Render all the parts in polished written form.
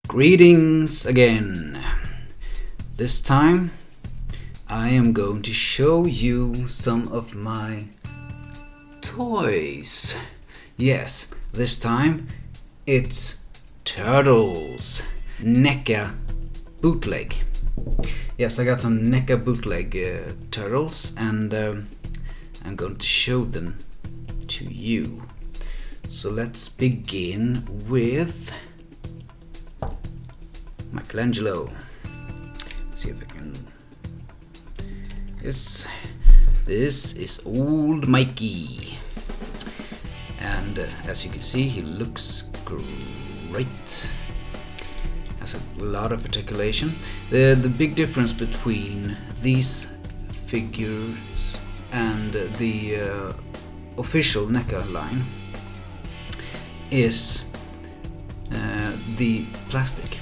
Greetings again. This time I am going to show you some of my toys. Yes, this time it's Turtles NECA bootleg. Yes, I got some NECA bootleg turtles, and I'm going to show them to you. So let's begin with Michelangelo. See if I can. This is old Mikey, and as you can see, he looks great. Has a lot of articulation. The big difference between these figures and the official NECA line is the plastic.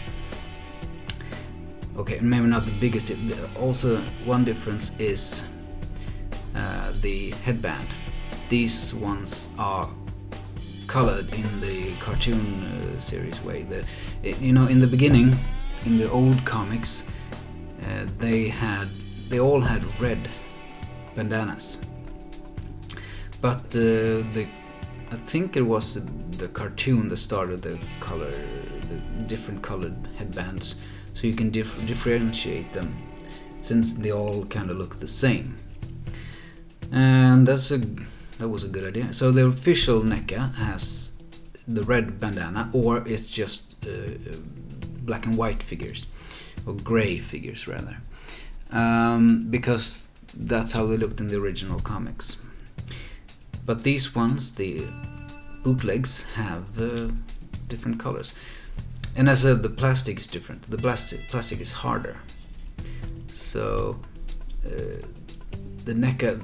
Okay, maybe not the biggest. Also, one difference is the headband. These ones are colored in the cartoon series way. In the beginning, in the old comics, they all had red bandanas. But I think it was the cartoon that started the different colored headbands, so you can differentiate them, since they all kind of look the same. And that was a good idea. So the official NECA has the red bandana, or it's just black and white figures, or gray figures rather, because that's how they looked in the original comics. But these ones, the bootlegs, have different colors. And as I said, the plastic is different. The plastic is harder. So the NECA,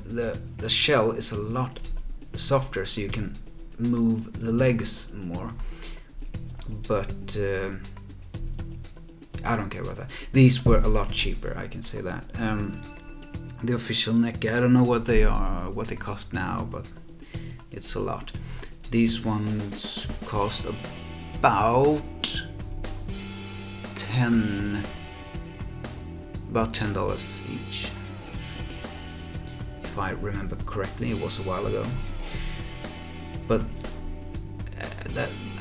the shell is a lot softer, so you can move the legs more. But I don't care about that. These were a lot cheaper, I can say that. The official NECA, I don't know what they are, what they cost now, but it's a lot. These ones cost about $10 each, if I remember correctly. It was a while ago, but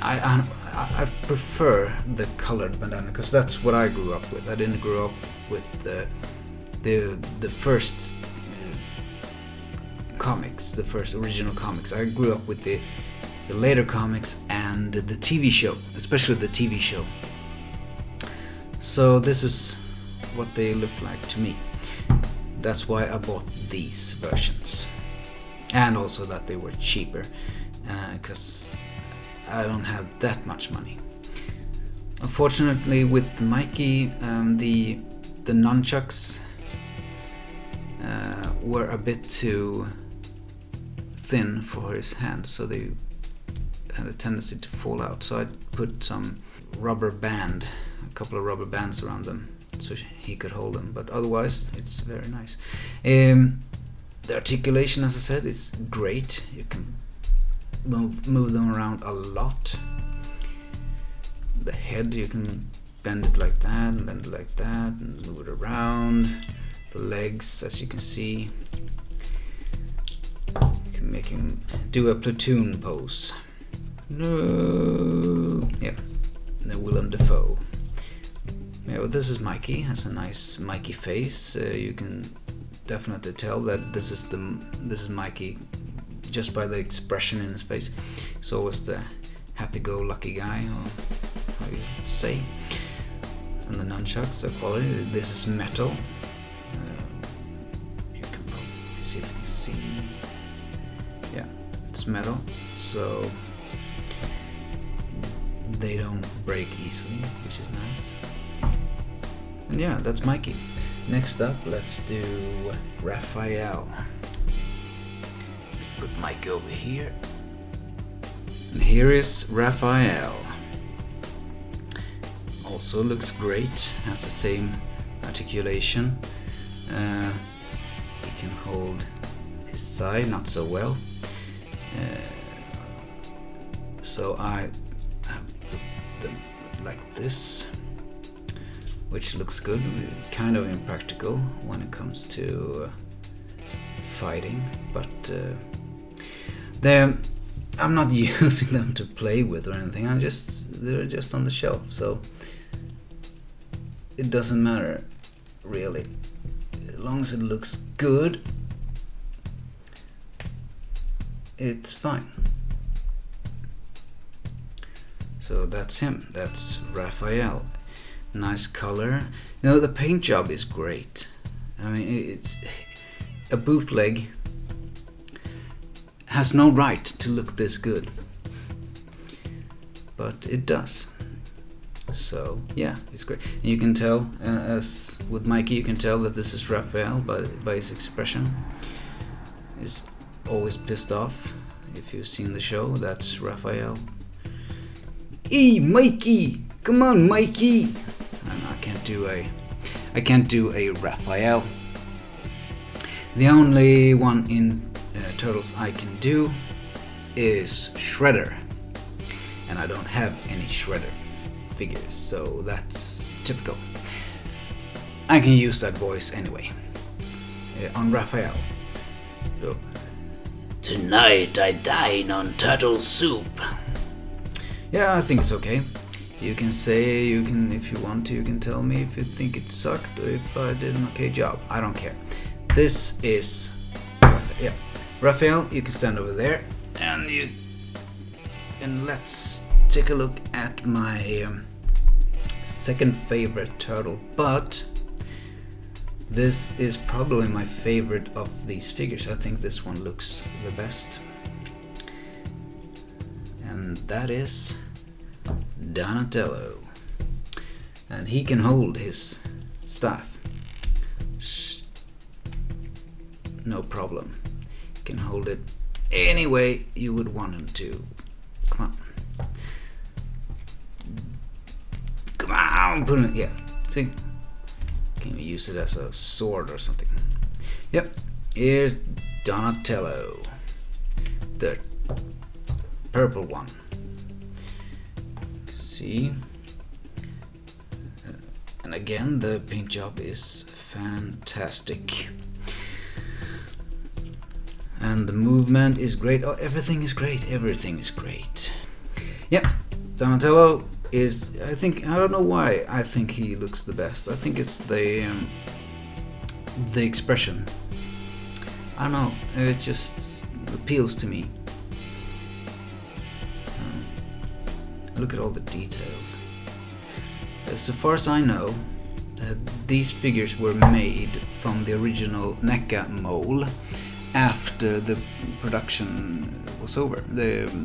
I prefer the colored bandana, because that's what I grew up with. I didn't grow up with the first comics, the first original comics. I grew up with the later comics and the TV show, especially the TV show. So this is what they look like to me. That's why I bought these versions, and also that they were cheaper, because I don't have that much money. Unfortunately, with Mikey, the nunchucks were a bit too thin for his hands, so they had a tendency to fall out. So I put some rubber band, a couple of rubber bands around them, so he could hold them. But otherwise, it's very nice. The articulation, as I said, is great. You can move them around a lot. The head, you can bend it like that, and bend it like that, and move it around. The legs, as you can see, you can make him do a platoon pose. No, yeah, the Willem Dafoe. Yeah, well, this is Mikey. Has a nice Mikey face. You can definitely tell that this is Mikey just by the expression in his face. He's always the happy-go-lucky guy, or how you say. And the nunchucks are quality. This is metal. You can probably see if you can see. Yeah, it's metal, so they don't break easily, which is nice. And yeah, that's Mikey. Next up, let's do Raphael. Put Mikey over here. And here is Raphael. Also looks great, has the same articulation. He can hold his side, not so well. So I have put them like this, which looks good, kind of impractical when it comes to fighting, but I'm not using them to play with or anything. They're just on the shelf, so it doesn't matter really, as long as it looks good, it's fine. So that's him, that's Raphael. Nice color. You know, the paint job is great. I mean, it's a bootleg has no right to look this good, but it does. So yeah, it's great. And you can tell, as with Mikey, you can tell that this is Raphael by his expression. He's always pissed off. If you've seen the show, that's Raphael. Hey, Mikey! Come on, Mikey! And I can't do a Raphael. The only one in Turtles I can do is Shredder, and I don't have any Shredder figures, so that's typical. I can use that voice anyway on Raphael. So, tonight I dine on turtle soup. Yeah, I think it's okay. You can say, if you want to, you can tell me if you think it sucked or if I did an okay job. I don't care. This is Raphael. Yeah. Raphael, you can stand over there, and let's take a look at my second favorite turtle, but this is probably my favorite of these figures. I think this one looks the best, and that is Donatello, and he can hold his staff, no problem. He can hold it any way you would want him to. Come on, put it, yeah, see, can you use it as a sword or something? Yep, here's Donatello, the purple one. See, and again, the paint job is fantastic, and the movement is great. Oh, everything is great. Everything is great. Yep, Donatello is. I don't know why I think he looks the best. I think it's the expression. I don't know. It just appeals to me. Look at all the details. So far as I know, these figures were made from the original NECA mold after the production was over. The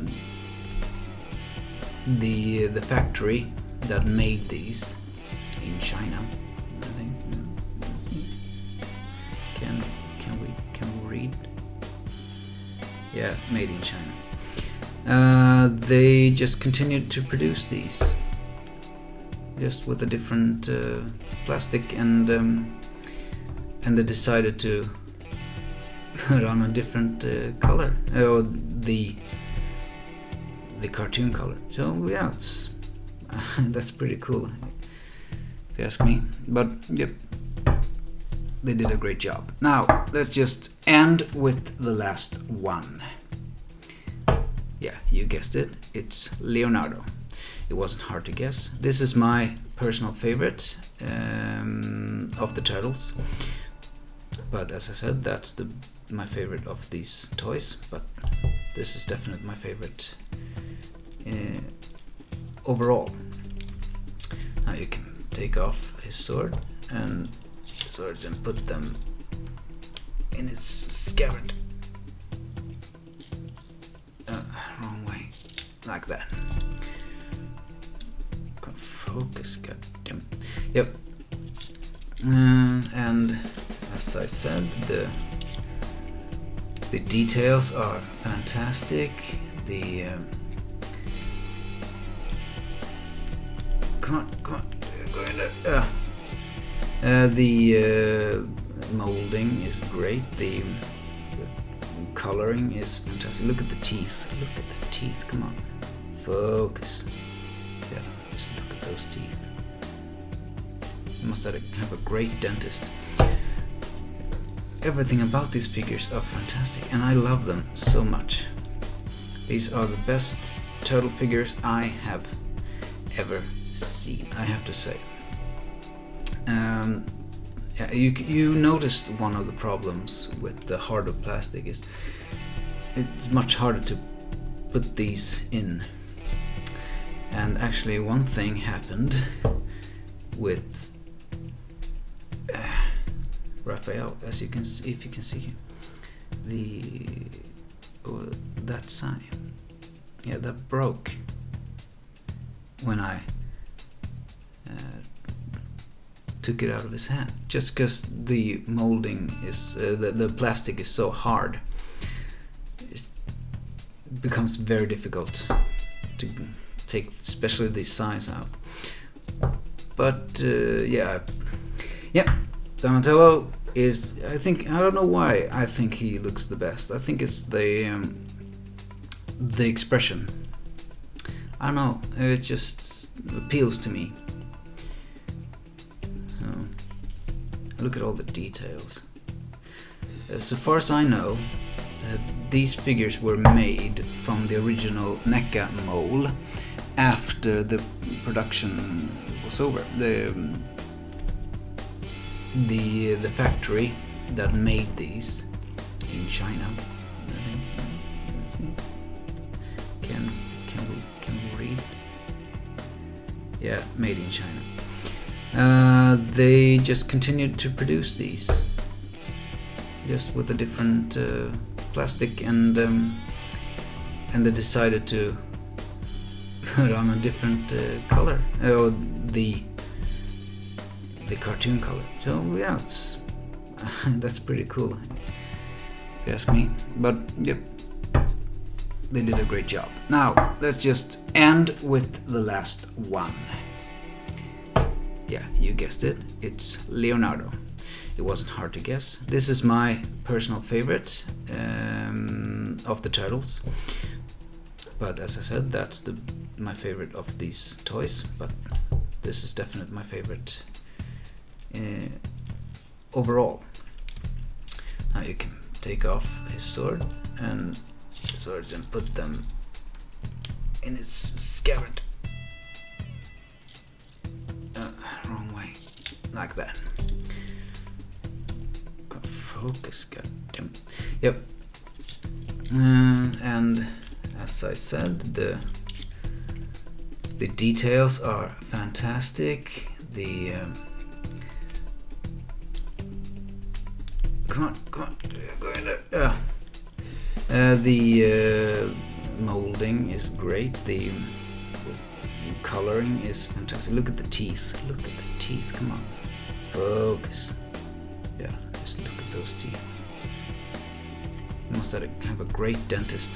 factory that made these in China, I think. Can we read? Yeah, made in China. They just continued to produce these, just with a different plastic, and they decided to put on a different color, or the cartoon color. So yeah, it's that's pretty cool, if you ask me. But yep, they did a great job. Now let's just end with the last one. Yeah, you guessed it, it's Leonardo. It wasn't hard to guess. This is my personal favorite of the turtles, but as I said, that's my favorite of these toys, but this is definitely my favorite overall. Now you can take off his sword and swords and put them in his scabbard. Wrong way, like that. Can't focus, goddamn. Yep. And as I said, the details are fantastic. The come on, go in there. The molding is great. The coloring is fantastic. Look at the teeth. Look at the teeth. Come on, focus. Yeah, just look at those teeth. You must have a great dentist. Everything about these figures are fantastic, and I love them so much. These are the best turtle figures I have ever seen, I have to say. Yeah, you noticed one of the problems with the harder plastic is it's much harder to put these in. And actually one thing happened with Raphael, as you can see, if you can see that sign. Yeah, that broke when I took it out of his hand, just because the molding is the plastic is so hard. It becomes very difficult to take, especially the size out. But yeah, Donatello is, I don't know why I think he looks the best. I think it's the expression. I don't know, it just appeals to me. So look at all the details. So far as I know, these figures were made from the original NECA mold after the production was over. The factory that made these in China. Can we read? Yeah, made in China. They just continued to produce these, just with a different plastic, and they decided to put on a different color, the cartoon color. So yeah, it's that's pretty cool, if you ask me. But yep, they did a great job. Now let's just end with the last one. Yeah, you guessed it, it's Leonardo. It wasn't hard to guess. This is my personal favorite of the turtles. But as I said, that's my favorite of these toys. But this is definitely my favorite overall. Now you can take off his sword and swords and put them in his scabbard. Wrong way, like that. Got focus, goddamn. Yep. And as I said, the details are fantastic. Come on, go in there. The molding is great. The coloring is fantastic. Look at the teeth. Look at the teeth. Come on, focus. Yeah, just look at those teeth. You must have a great dentist.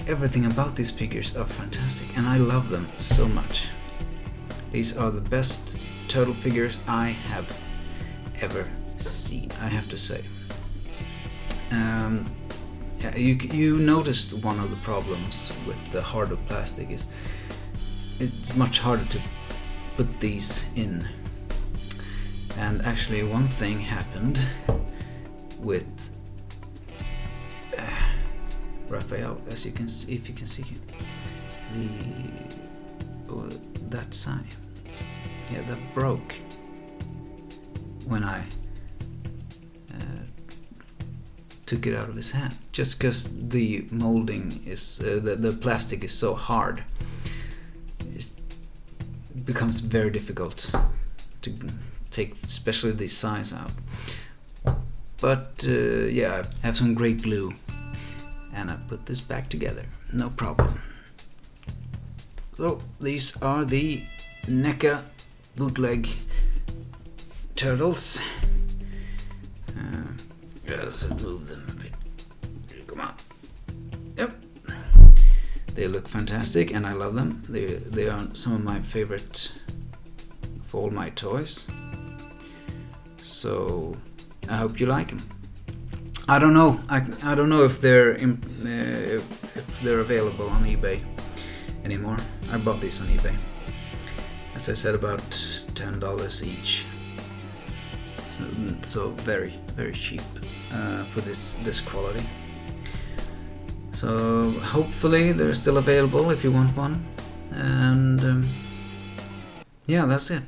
Everything about these figures are fantastic, and I love them so much. These are the best turtle figures I have ever seen, I have to say. Yeah, you noticed one of the problems with the harder plastic is it's much harder to put these in. And actually one thing happened with Raphael, as you can see, if you can see that sign. Yeah, that broke when I took it out of his hand, just because the molding is the plastic is so hard. It becomes very difficult to take, especially the size out. But yeah, I have some great glue, and I put this back together, no problem. So these are the NECA bootleg turtles. Let's move them a bit. Come on. Yep. They look fantastic, and I love them. They are some of my favorite of all my toys. So I hope you like them. I don't know. I don't know if they're available on eBay anymore. I bought these on eBay. As I said, about $10 each. So very, very cheap for this quality. So hopefully they're still available if you want one. And yeah, that's it.